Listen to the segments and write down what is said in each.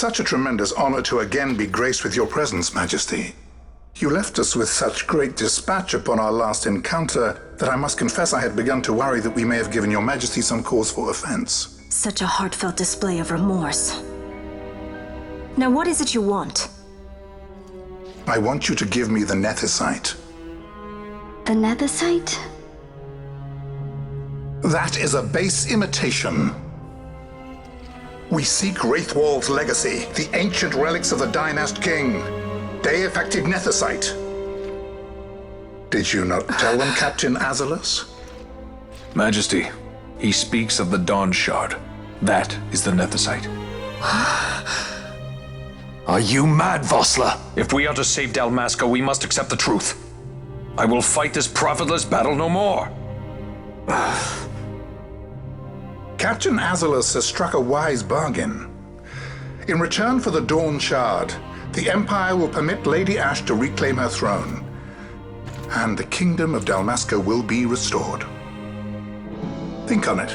such a tremendous honor to again be graced with your presence, Majesty. You left us with such great dispatch upon our last encounter that I must confess I had begun to worry that we may have given your Majesty some cause for offense. Such a heartfelt display of remorse. Now what is it you want? I want you to give me the Nethicite. The Nethicite? That is a base imitation. We seek Wraithwald's legacy, the ancient relics of the Dynast King. Day-affected Nethicite. Did you not tell them, Captain Azalus? Majesty, he speaks of the Dawn Shard. That is the Nethicite. Are you mad, Vossler? If we are to save Dalmasca, we must accept the truth. I will fight this profitless battle no more. Captain Azalus has struck a wise bargain. In return for the Dawn Shard, the Empire will permit Lady Ash to reclaim her throne, and the Kingdom of Dalmasca will be restored. Think on it.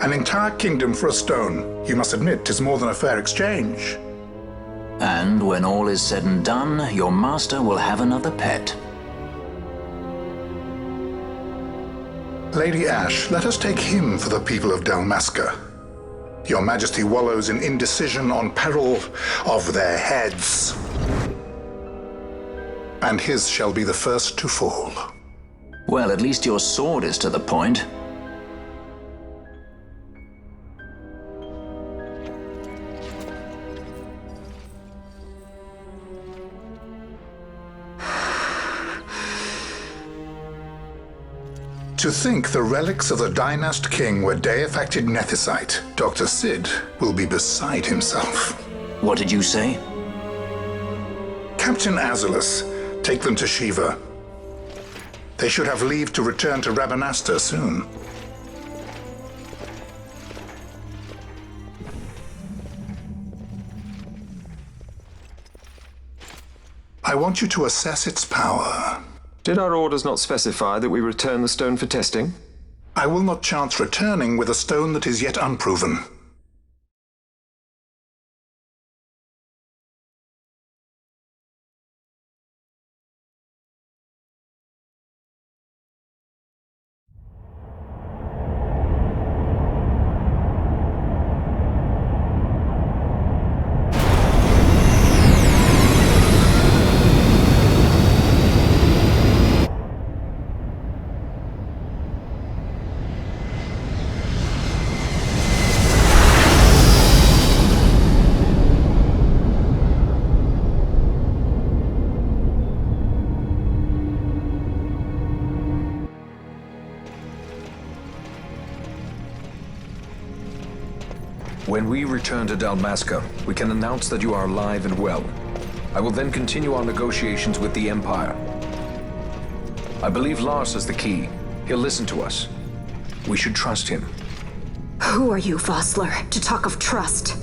An entire kingdom for a stone, you must admit, is more than a fair exchange. And when all is said and done, your master will have another pet. Lady Ash, let us take him for the people of Dalmasca. Your Majesty wallows in indecision on peril of their heads. And his shall be the first to fall. Well, at least your sword is to the point. To think the relics of the Dynast King were day-affected Nethicite, Dr. Sid will be beside himself. What did you say? Captain Azalus, take them to Shiva. They should have leave to return to Rabanastre soon. I want you to assess its power. Did our orders not specify that we return the stone for testing? I will not chance returning with a stone that is yet unproven. When we return to Dalmasca, we can announce that you are alive and well. I will then continue our negotiations with the Empire. I believe Lars is the key. He'll listen to us. We should trust him. Who are you, Vossler, to talk of trust?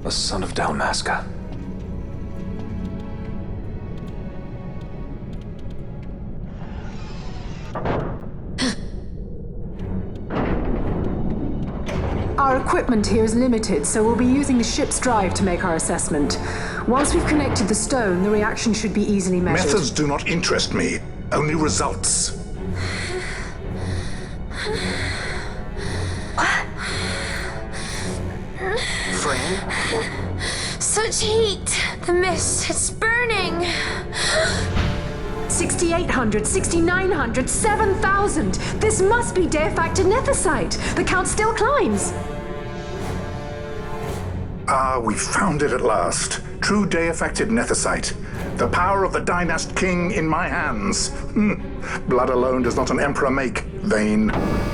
A son of Dalmasca. Our equipment here is limited, so we'll be using the ship's drive to make our assessment. Once we've connected the stone, the reaction should be easily measured. Methods do not interest me, only results. Fran? Such heat! The mist, it's burning! 6,800, 6,900, 7,000! This must be day-affected Nethicite! The count still climbs! Ah, we found it at last. True day-affected Nethicite. The power of the Dynast King in my hands. Blood alone does not an emperor make, vain.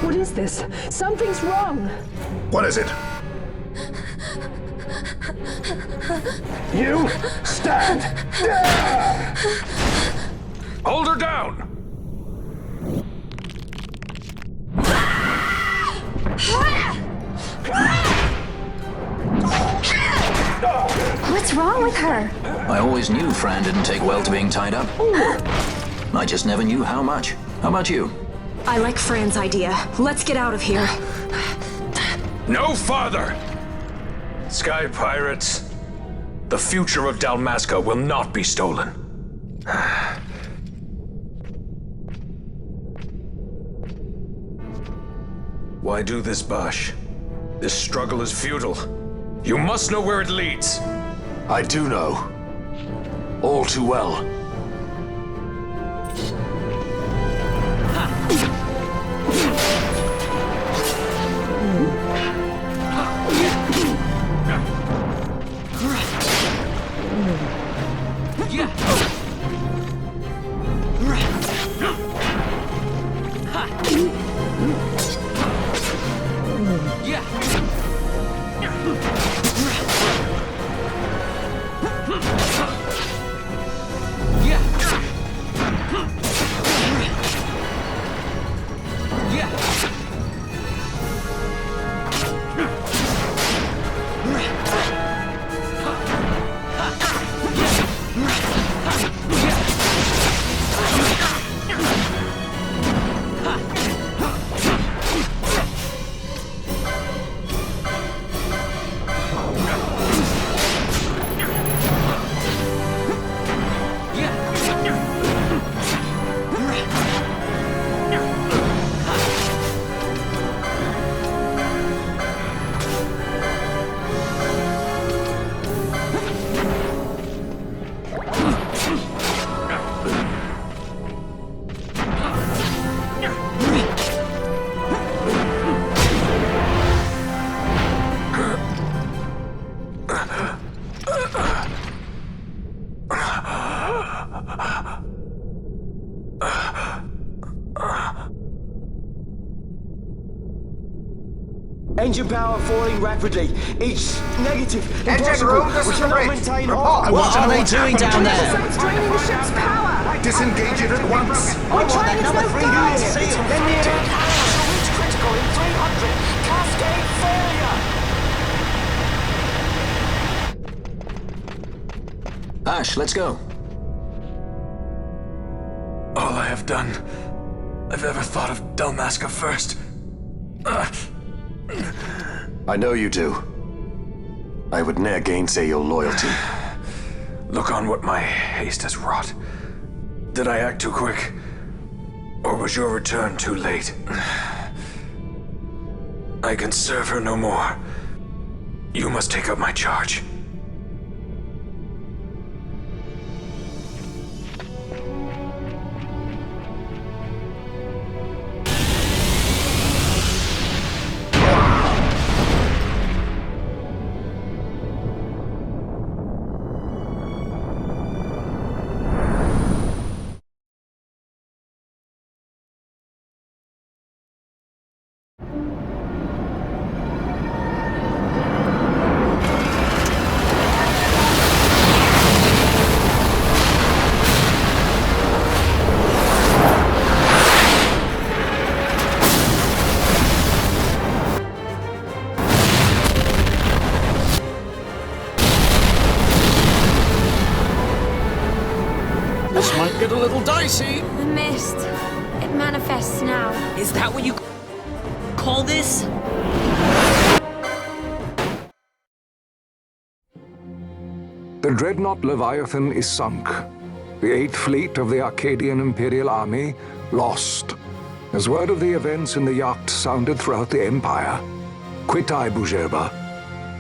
What is this? Something's wrong! What is it? You stand there! Hold her down! What's wrong with her? I always knew Fran didn't take well to being tied up. I just never knew how much. How about you? I like Fran's idea. Let's get out of here. No farther! Sky Pirates, the future of Dalmasca will not be stolen. Why do this, Bash? This struggle is futile. You must know where it leads. I do know. All too well. Engine power falling rapidly. Each negative. Engine Impossible. room, this We is the cannot bridge. maintain Report. all. What are they doing down there? It's draining the ship's power! Disengage it at once. We're trying as no go! Then the attack shall reach critical in 300. Cascade failure. Ash, let's go. All I have done, I've ever thought of Dalmasca first. I know you do. I would ne'er gainsay your loyalty. Look on what my haste has wrought. Did I act too quick? Or was your return too late? I can serve her no more. You must take up my charge. This might get a little dicey. The mist. It manifests now. Is that what you call this? The dreadnought Leviathan is sunk. The 8th Fleet of the Arcadian Imperial Army lost. As word of the events in the yacht sounded throughout the Empire, quit I Bujerba,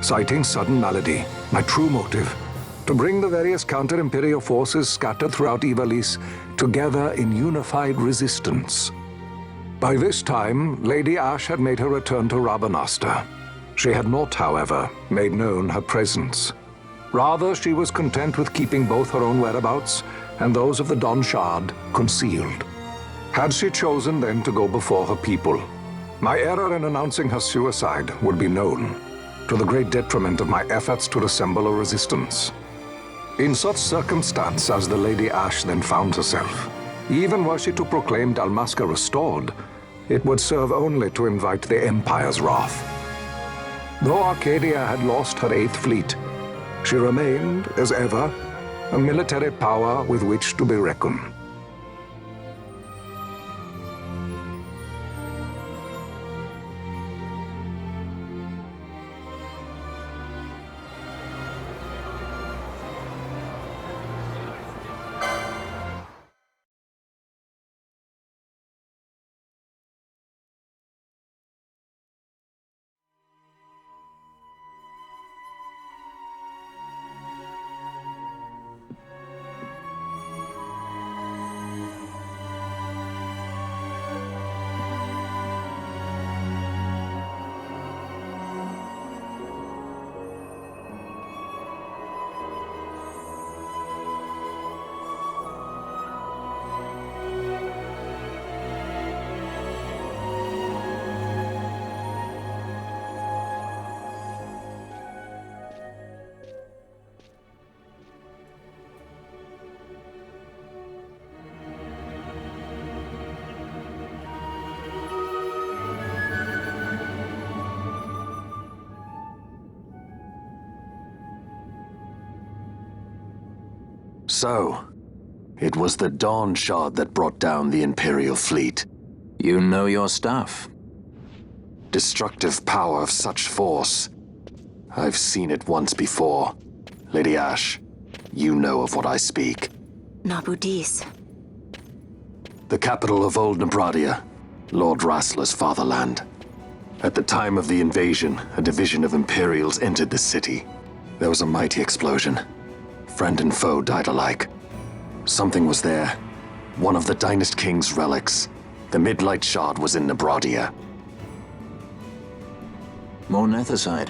citing sudden malady, my true motive, to bring the various counter-imperial forces scattered throughout Ivalice together in unified resistance. By this time, Lady Ash had made her return to Rabanastre. She had not, however, made known her presence. Rather, she was content with keeping both her own whereabouts and those of the Don Shard concealed. Had she chosen then to go before her people, my error in announcing her suicide would be known, to the great detriment of my efforts to assemble a resistance. In such circumstance as the Lady Ash then found herself, even were she to proclaim Dalmasca restored, it would serve only to invite the Empire's wrath. Though Arcadia had lost her 8th Fleet, she remained, as ever, a military power with which to be reckoned. So, it was the Dawn Shard that brought down the Imperial fleet. You know your stuff. Destructive power of such force. I've seen it once before. Lady Ash, you know of what I speak. Nabudis. The capital of Old Nebradia, Lord Rassler's fatherland. At the time of the invasion, a division of Imperials entered the city. There was a mighty explosion. Friend and foe died alike. Something was there. One of the Dynast King's relics. The Midlight Shard was in Nebradia. More Nethicite.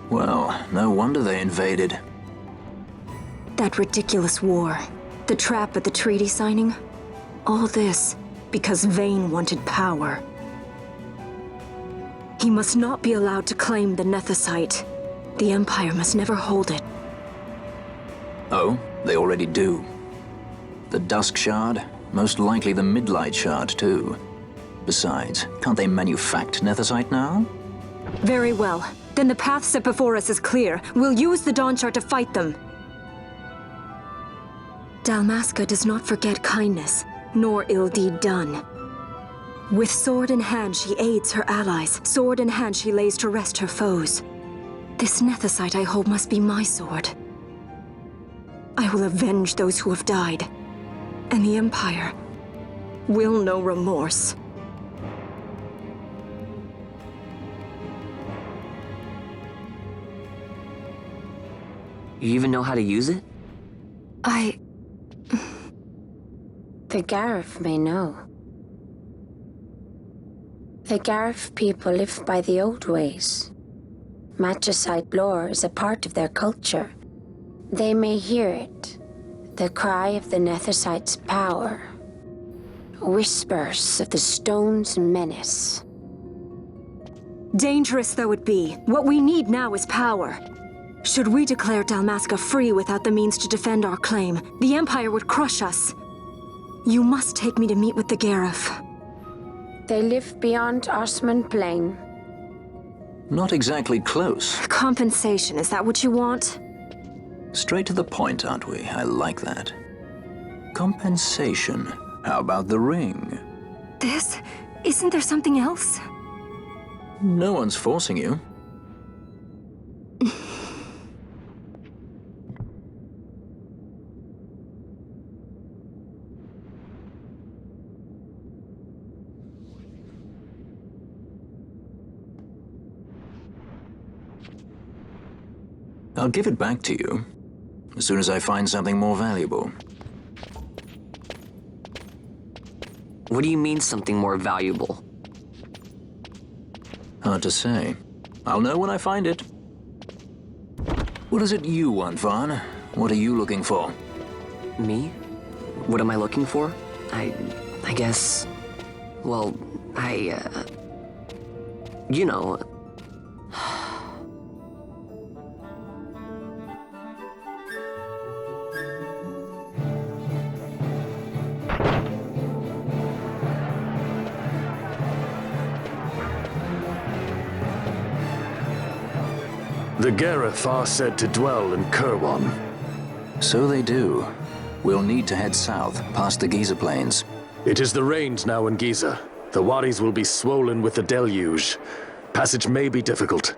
Well, no wonder they invaded. That ridiculous war. The trap at the treaty signing. All this because Vayne wanted power. He must not be allowed to claim the Nethicite. The Empire must never hold it. Oh, they already do. The Dusk Shard, most likely the Midlight Shard too. Besides, can't they manufacture Nethicite now? Very well. Then the path set before us is clear. We'll use the Dawn Shard to fight them. Dalmasca does not forget kindness, nor ill deed done. With sword in hand, she aids her allies. Sword in hand, she lays to rest her foes. This Nethicite I hold must be my sword. I will avenge those who have died, and the Empire will know remorse. You even know how to use it? The Garif may know. The Garif people live by the old ways. Magicite lore is a part of their culture. They may hear it, the cry of the Nethicite's power. Whispers of the stone's menace. Dangerous though it be, what we need now is power. Should we declare Dalmasca free without the means to defend our claim, the Empire would crush us. You must take me to meet with the Garif. They live beyond Osman Plain. Not exactly close. Compensation, is that what you want? Straight to the point, aren't we? I like that. Compensation. How about the ring? This? Isn't there something else? No one's forcing you. I'll give it back to you as soon as I find something more valuable. What do you mean something more valuable? Hard to say. I'll know when I find it. What is it you want, Vaughn? What are you looking for? Me? What am I looking for? I guess... Well, you know... The Gareth are said to dwell in Kirwan. So they do. We'll need to head south, past the Giza Plains. It is the rains now in Giza. The wadis will be swollen with the deluge. Passage may be difficult.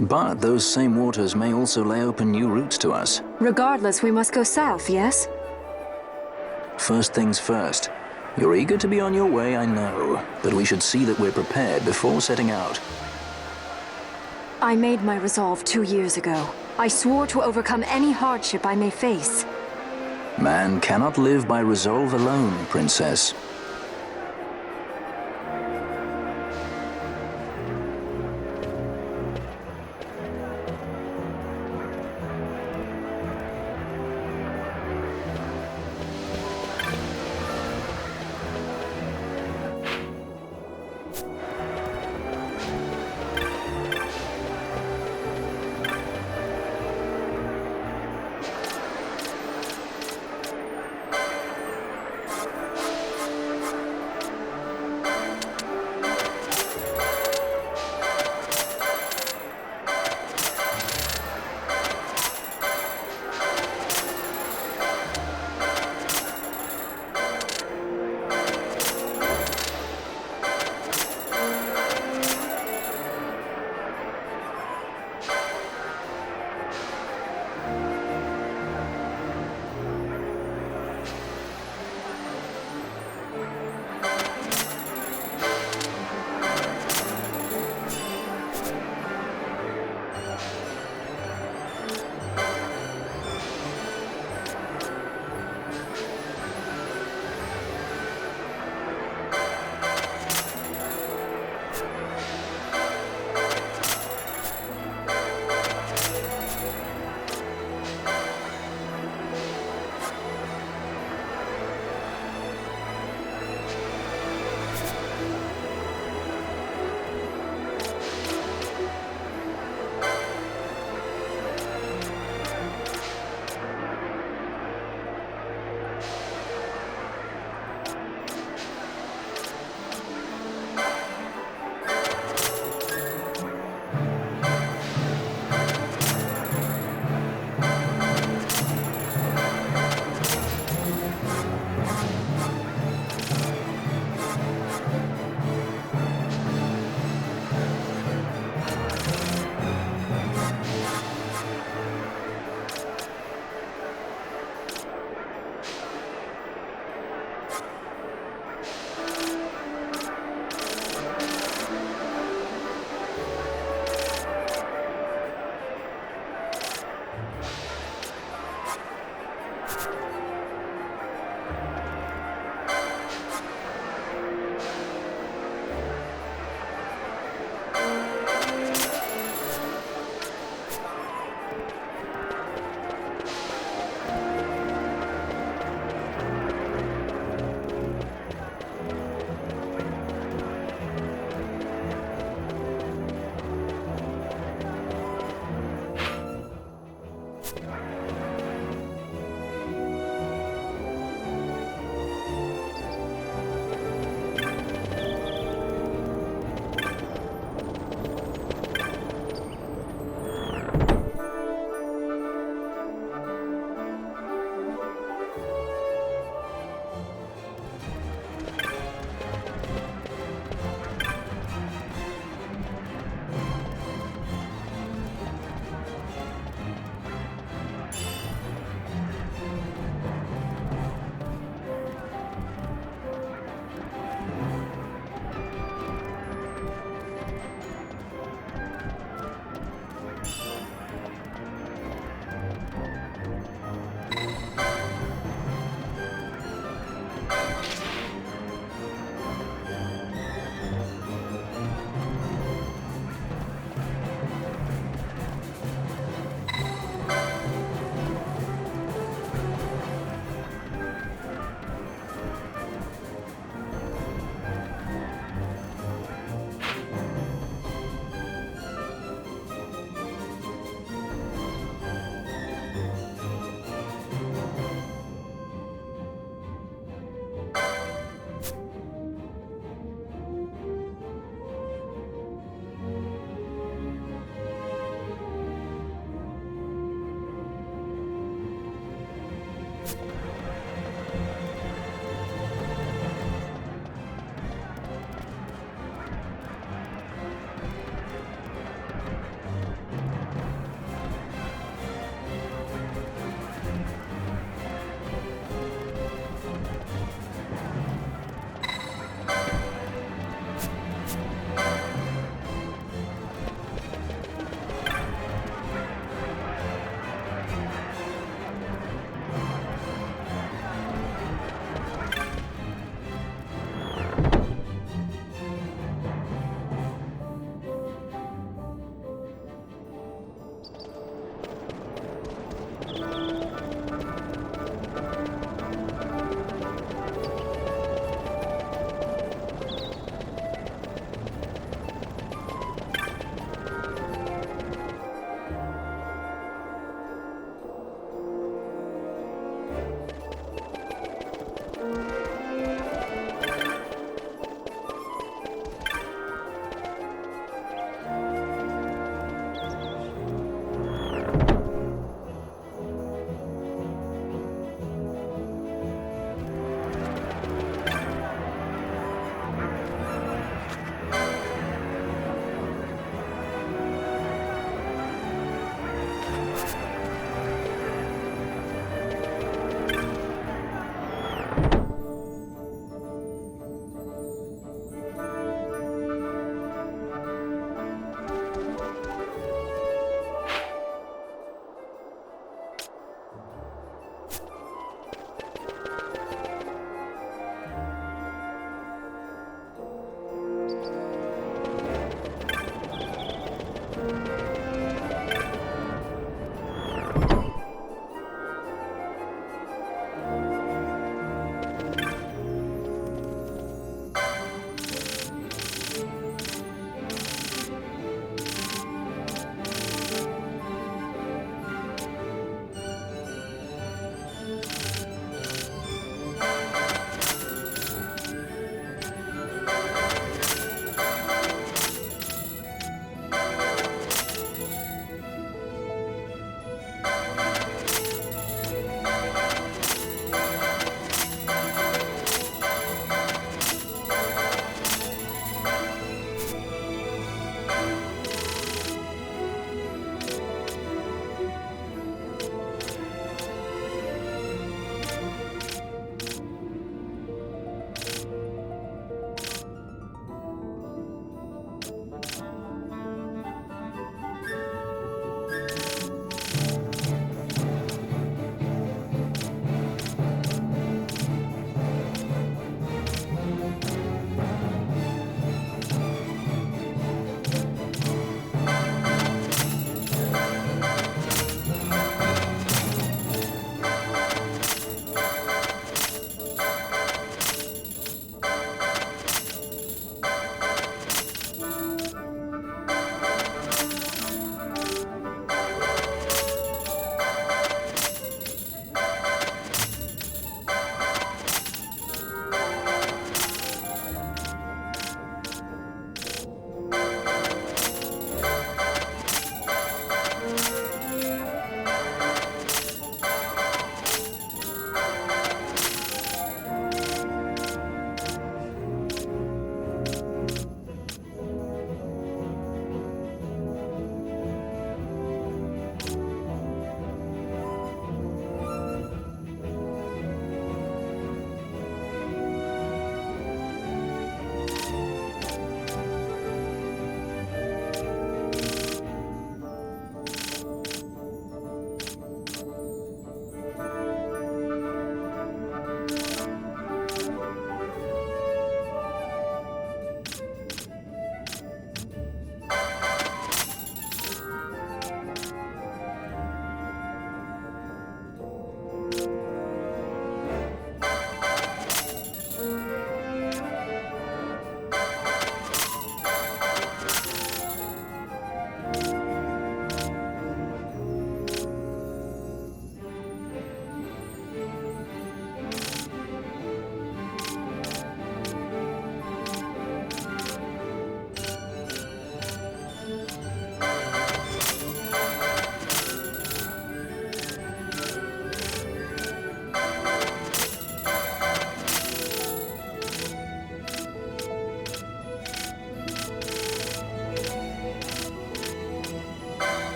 But those same waters may also lay open new routes to us. Regardless, we must go south, yes? First things first. You're eager to be on your way, I know. But we should see that we're prepared before setting out. I made my resolve 2 years ago. I swore to overcome any hardship I may face. Man cannot live by resolve alone, Princess.